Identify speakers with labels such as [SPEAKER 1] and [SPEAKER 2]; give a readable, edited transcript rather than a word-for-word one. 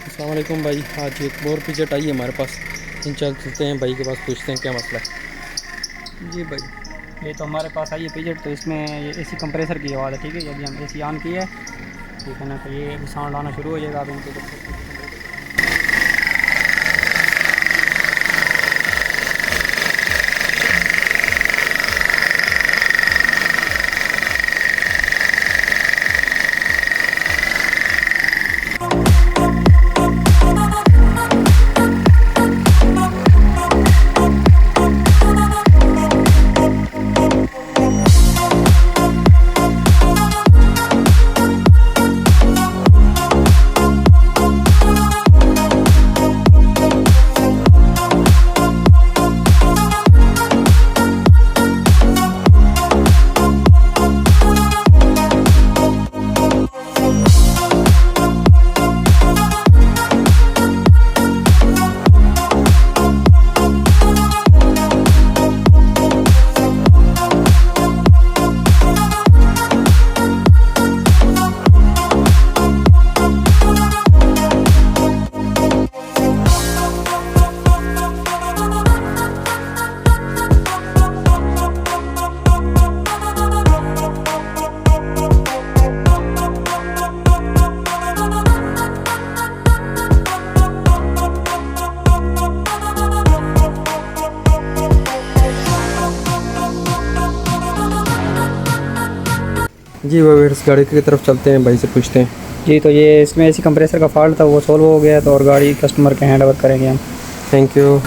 [SPEAKER 1] अस्सलाम वालेकुम भाई। आज एक और पिजट आई है हमारे पास। चलते हैं भाई के पास, पूछते हैं क्या मसला है। जी भाई,
[SPEAKER 2] ये तो हमारे पास आई है पिजट। तो इसमें ये एसी कंप्रेसर की आवाज़ है, ठीक है। ये अभी हम एसी ऑन किया है, ठीक है ना। तो ये अभी साउंड आना शुरू हो जाएगा, आप इनको जब तक एसी कंप्रेसर को बंद नहीं करेंगे।
[SPEAKER 1] जी भाई इस गाड़ी की तरफ चलते हैं, भाई से पूछते हैं।
[SPEAKER 2] जी, तो ये इसमें एसी कंप्रेसर का फॉल्ट था, वो सॉल्व हो गया। तो और गाड़ी कस्टमर के हैंड ओवर करेंगे हम।
[SPEAKER 1] Thank you.